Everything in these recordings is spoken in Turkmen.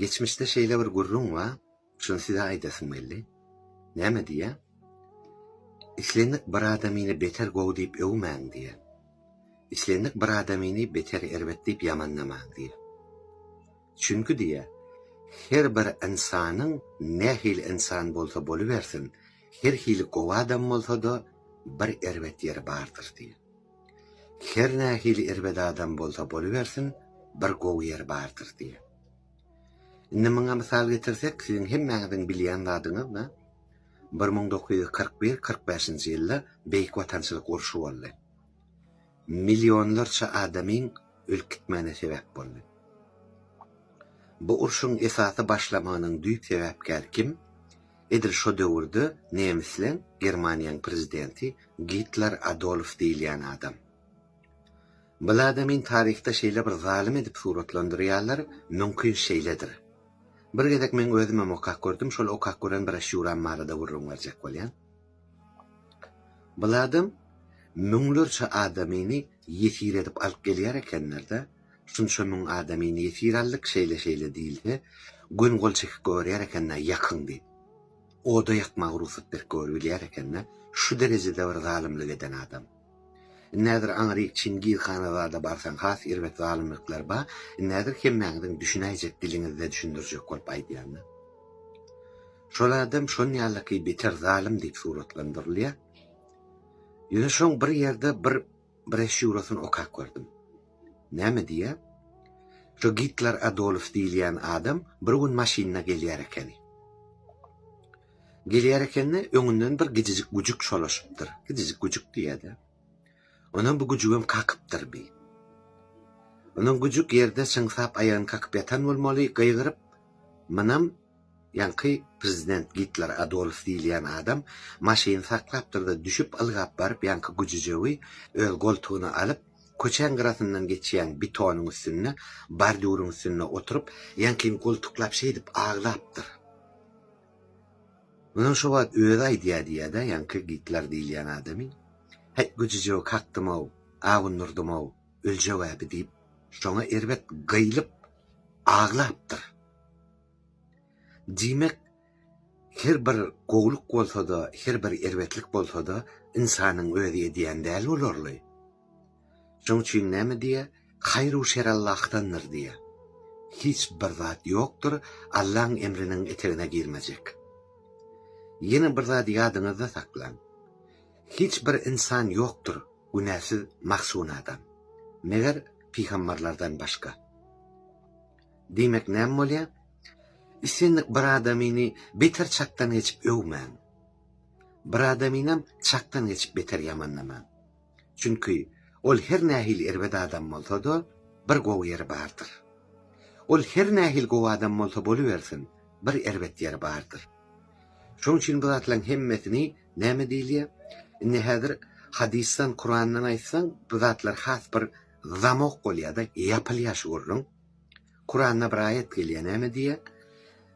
Geçmişte şeyle bir gurrun var. Şunu size aydasın belli. Näme diye? İslendik bir adamini beter gow deyip övmän diye. İslendik bir adamini beter erbetleyip yamanlamän diye. Çünkü diye, her bir insanın ne hil insan bolsa boluversin, her hil gow adam bolsa da bir erbet yer bardır diye. Her ne hil erbet adam bolsa boluversin, bir gow yer bardır diye. Indi muňa misal getirsek, sizin hemmäňiziň bilýän zadyňyz 1941-45-nji ýylda beýik watançylyk uruşy boldy. Milyonlarça adamyň ölkitmene sebäp boldy. Bu uruşyň esasy başlamagynyň düýp sebäpkäri kim? Edil şo döwürde Nemislen Germaniýanyň prezidenti Hitler Adolf diýilýän adam. Bu adamyň taryhda şeýle bir zalim edip suratlandyrýarlar, mümkin şeýledir. Bir gedek men özüme okak gördüm, şol okak gören bir şuran marada vurrun varjak bolýan. Bu adam müňlerçe adamyny ýetir edip alyp gelýär ekenler-de, şunça müň adamyny ýetir aldyk şeýle diýildi, gün gol çekip görýär ekenler ýakyn diýip. Oda ýakmak ruhsat berip görýär ekenler, şu derejede bir zalimlik eden adam. Nädir Anrik Çingil Hanada barsan has erbet zalimlikler ba, nädir hemmäňiziň düşünäjek dilinizde düşündirjek bolup aýdýarlar. Şol adam şon ýalyky beter zalim diýip suratlandyrylýar. Ýöne şoň bir ýerde bir şurasyny okak gördüm. Näme diýe? Şo Hitler Adolf diýilýän adam bir gün maşyna gelýär eken. Gelýär ekenne öňünden bir gijijik gujuk şolaşypdyr. Gijijik gujuk diýýär. Onun bu gücüğüm kakıptır bi. Onun gücük yerde çıngsap ayağın kakıp yatan olmalı, gıygırıp, manam, yankı prezident Hitler Adolf diýilýän adam, maşyny saklapdyr da düşüp ılgap barıp, yankı gücüjüwi öl goltuğunu alıp, köçen gyrasyndan geçýän betonyň üstüne, bardurun üstüne oturup, yankyn goltuklap şeýdip ağlapdyr. Onun şo wagt öýe aýdýar-da, yankı Hitler diýilýän adamy. Hey gücüjö kakdymaw, awundyrdymaw, öljewäbi diýip, şoňa erbet gıýlyp ağlapdyr. Diýmek, her bir gowluk bolsa-da, her bir erbetlik bolsa-da insanyň özi edýän däl bolarly. Şoň üçin näme diýe? Haýru şer Allah'tandyr diýe. Hiç bir zat ýokdur, Allah'ın emriniň etegine girmejek. Ýene bir zat ýadyňyzda saklan. Hiç bir insan yoktur günahsız mahsunadan. Meger peygamberlerden başka. Demek näme bolýar? Islendik bir adamyny beter çaktan geçip övmän. Bir adamynam çaktan geçip beter yamanlamän. Çünkü ol her nähil erbet adam bolsa-da bir gowy ýeri bardyr. Ol her nähil gowy adam bolsa boluversin, bir erbet ýeri bardyr. Şoň üçin bu zatlaryň hemmetini näme diýilýär? Indi häzir hadisden, Kur'andan aýtsaň, bu zatlar has bir zamok bolýar-da, ýapylýar şu urrun. Kur'anda bir ayet gelýär, näme diýär?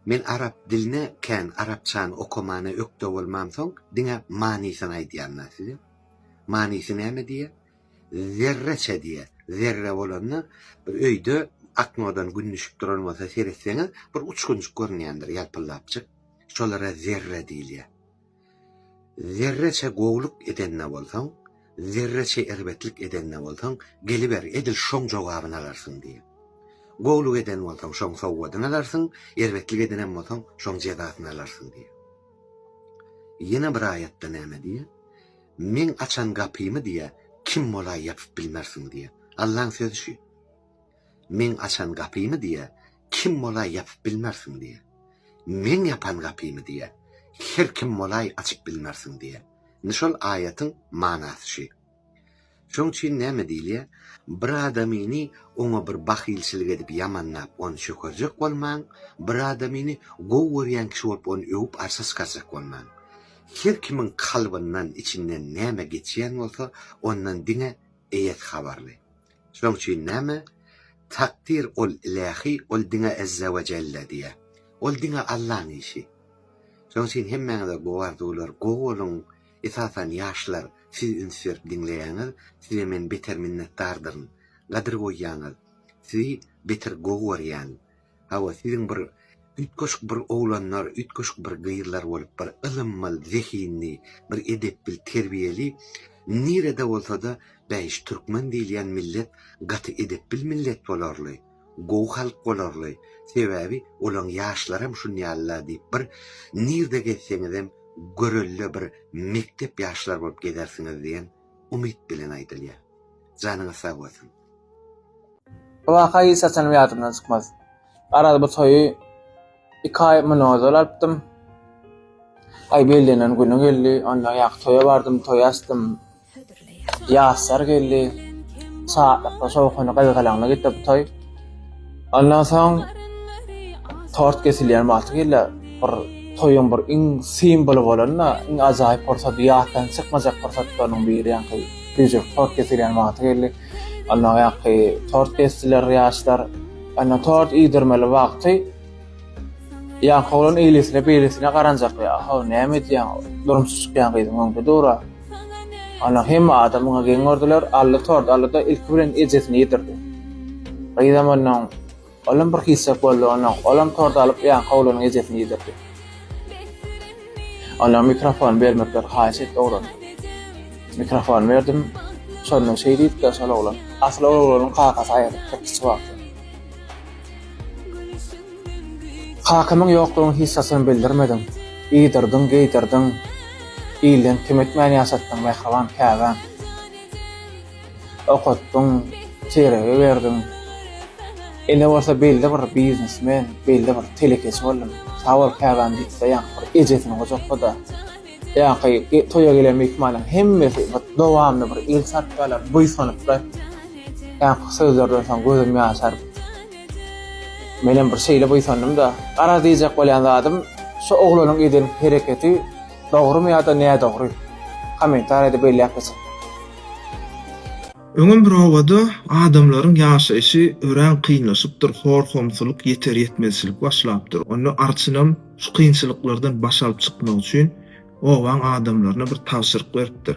Men arab diline kän arabçany okumany ökde bolmam soň, diňe manysyny aýdýarlar size. Manysy näme diýär? Zerreçe diýär. Zerre bolany bir öýde akmodan gün düşüp duran bolsa seretseňiz, bir uçgunçuk görnýändir, ýalpylapçyk. Şolara zerre diýilýär. Zerreçe gowluk edenne bolsaň, zerreçe erbetlik edenne bolsaň, geliber edil şoň jogabyny alarsyň diýär. Gowluk eden bolsaň şoň sowgadyny alarsyň, erbetlik edenen bolsaň şoň jezasyny alarsyň diýär. Ýene bir ayetde näme diýär? Men açan gapymy diýär, kim bola ýapyp bilmersiň diýär. Allah'ın sözü şu. Men açan gapymy diýär, kim bola ýapyp bilmersiň diýär. Men yapan gapymy diýär, her kim molay açıp bilmersin diye. Nişol ayetin manasy şu. Şoň üçin näme diýilýär? Bir adamyny oňa bir bahilçilik edip yamanlap onu şökerjek bolmaň, bir adamyny gow görýän kişi bolup onu öwüp arsas kaçak bolmaň. Her kimin kalbyndan içinden näme geçýän bolsa, ondan diňe eýet habarly. Şoň üçin näme? Takdir ol ilahi ol diňe azza we jalla diýär. Ol diňe Allah'ın işi. Şoň üçin hemmäňize gowardylar, gowulun esasan ýaşlar, siz ünsür dinleýäňiz, size men beter minnetdardyryn. Gadyr goýýaňyz, sizi beter gowurýan, Hawa sizin bir ütköşk bir oglanlar, ütköşk bir gyýylar bolup bir ılımmal, zehinli, bir edepbil, terbiyeli nirede bolsa da bäş türkmen diýilýän millet gaty edepbil millet bolarly. Gow halk bolarly. Sebäbi olaň ýaşlaram şunu ýalla diýip bir nirde geçseňizem görelle bir mektep ýaşlar bolup gidersiňiz diýen umyt bilen aýdylýar. Janyňyz sag bolsun. Waka saçan ýadymdan çykmaz. Arada bu toyu 2 ay münozal alpdym. Ay bellenen günü geldi, onda ýak toya bardym, toy astym. Ýaslar geldi. Saatla şowkyny gaýgalaňyna gitdi bu toy. Ondan soň tort kesilýän wagty geldi. Bir toyun bir iň simbolu bolanna, iň ajaýyp porsat ýakdan çykmajak porsatlaryň biri ýa-ni büjük tort kesilýän wagty geldi. Ondan ýa-ni tort kestiler ýaşlar. Ana tort iýdirmeli wagty ýa howlan eýlesine beýlesine garanjak ýa. Ha näme diýen? Durumsuz çykýan gyzyň öňde dura. Ana hem adamyňa geňerdiler, alla tort, alla da ilk bilen ejesini ýetirdi. Gyzamanyň olam bir hissa boldy, olam tort alyp ýa howlanyň ejesini ýetirdi. Ana mikrofon bermekler haýyş etdi oglan. Mikrofon berdim. Şonu şey diýip de şol oglan. Asly oglanyň kakasy aýryp çekişi wagty. Kakymyň ýoklugyny hissasyny bildirmedim. Ýydirdiň, geýdirdiň. Ýylyň kim etmäni ýaşatdyň mehriban käbän. Okutdyň, çerege berdiň. Ene bolsa belli bir biznesmen, belli bir telekeç boldum. Sawal käbän diýse ýa-ni ejesini gojokda. Ýa-ni toýa gelen mehmanlaryň hemmesi dowamly bir el satgalar, buýsanyplar. Ýa-ni sözlerden soň gözüm ýaşar. Menen bir şeýle buýsandym da, gara diýjek bolýan zadym, şu oglanyň eden hereketi dogrymy ýa-da näme dogry? Komentar edip belli ýapasyň. Öňüm bir owada adamlaryň ýaşaýşy ören kynlaşypdyr, horkomçylyk, ýeter ýetmezçilik başlapdyr. Onu arçynam şu kynçylyklardan baş alyp çykmak üçin owaň adamlaryna bir tawsyryk beripdir.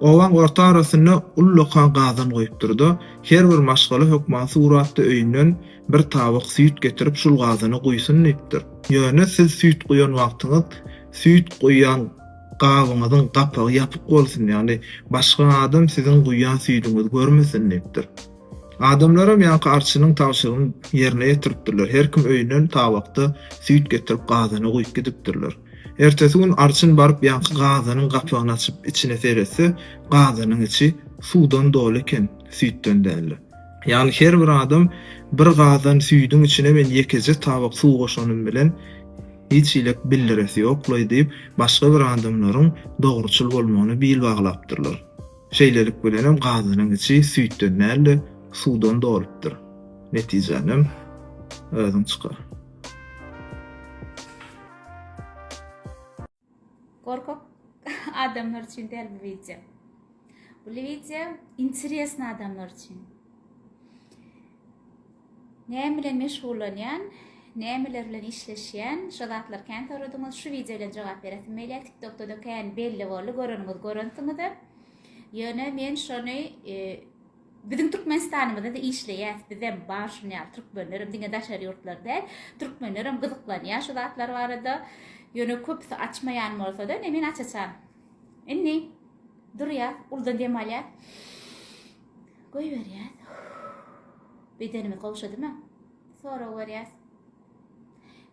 Owaň orta arasyna ullukan gazan goýupdyrdy. Her bir maşgala hökman suratda öýünden bir tabyk süýt getirip şul gazany goýsun diýipdir. Ýöne siz süýt goýan wagtyňyz süýt goýan gawaňyzyň gapagy ýapyk bolsun, ýani başga adam sizin goýan süýdüňizi görmesin diýipdir. Adamlaram ýa-ni arçynyň tawşygyny ýerine ýetiripdirler. Her kim öýünden tabakda süýt getirip gazany goýup gidipdirler. Ertesi gün arçyn baryp ýa-ni gazanyň gapagyny açyp içine seretse, gazanyň içi suwdan dolu eken, süýtden däl. Ýani her bir adam bir gazan süýdüň içine men ýekece tabak suw goşanym bilen hiç ilek bildiresi ýokly diýip başga bir adamlaryň dogruçul bolmagyny bil baglapdyrlar. Şeýlelik bilenem gazanyň içi süýtden däl, suwdan dolupdyr. Netijenem özüň çykar. Korkak adamlar için değil bu video. Bu video interesli adamlar için. Ne bilen meşgullanýan, nämeler bilen işleşýän şolatlar kän soradyňyz şu video bilen jogap beretim. Meýle TikTokda da kän belli boldy, görüntüňizde. Ýöne men şonu bizim Türkmenistanymyzda da işleýär. Bizem başynýar türkmenlerim diňe daşary ýurtlarda türkmenlerim gyzyklanýar şolatlar barada. Ýöne köpsi açmaýan bolsa da men açaçam. Inni durýar, uldan demalýar. Goý berýär. Bedenimi gowşadymy? Sonra berýär.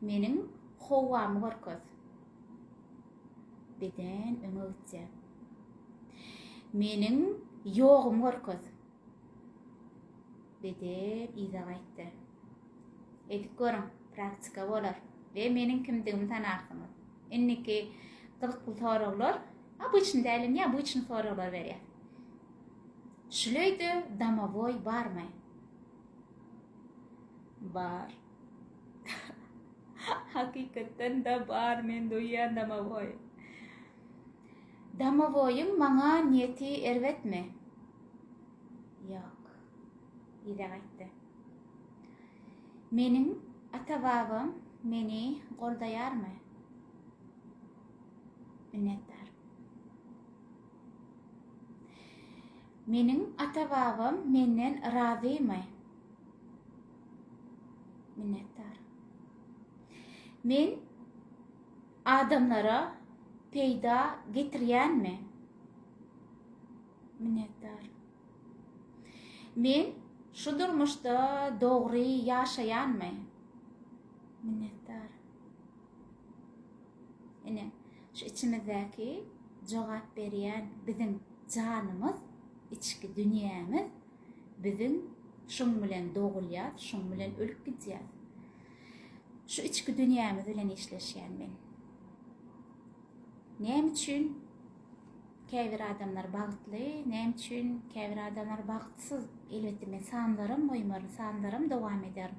Meniň howamy gorkaz. Beden öňe. Meniň ýogum gorkaz. Beden iza gaýtdy. Edip görüň, praktika bolar. Ve meniň kimdigimi tanarsyňyz. Inniki gyzykly soralar, bu için dälim ýa bu için soralar berýär. Şuleýdi, domovoy barmy? Bar. Hakikaten de bar, men duýan domovoy. Domovoyuň maňa niýeti erwetmi? Ýok. Ýa gaýtdy. Meniň ata-babam meni goldaýarmy? Minnetdar. Meniň ata-babam menden razymy? Minnetdar. Men adamlara peýda getirýänmi? Minnetdar. Men şu durmuşda dogry ýaşaýanmy? Minnetdar. Ene şu içimizdäki jogap berýän biziň janymyz, içki dünýämiz biziň şoň bilen dogulýar, şoň bilen ölüp gidýär. Şu içki dünýämiz bilen işleşýän men. Näme üçin käbir adamlar bagtly, näme üçin käbir adamlar bagtsyz? Elbetde men sanlarym, moýmary sanlarym dowam ederim.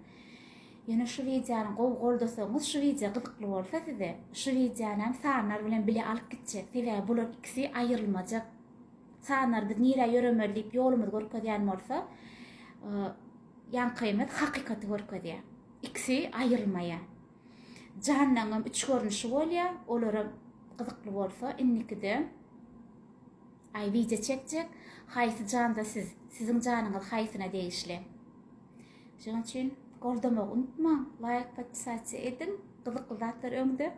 Ýöne şu wideonyň goldasaňyz, şu video gyzykly bolsa size, şu videonyň sanlar bilen bile alyp gitjek. Sebäbi bular ikisi aýrylmajak. Sanlar biz nire ýöremeli diýip ýolumyzy görkezýän bolsa, ýankymy hakykaty görkezýär. İkisi aýrylmaýar. Jahannamyň üç görnüşi bolýar, olaram gyzykly bolsa, innikide ay video çekjek, haýsy janda siziň janyňyz haýsyna değişli. Şoň üçin goldamagy unutmaň, like, podpisatsiýa edin, gyzykly zatlar öňde.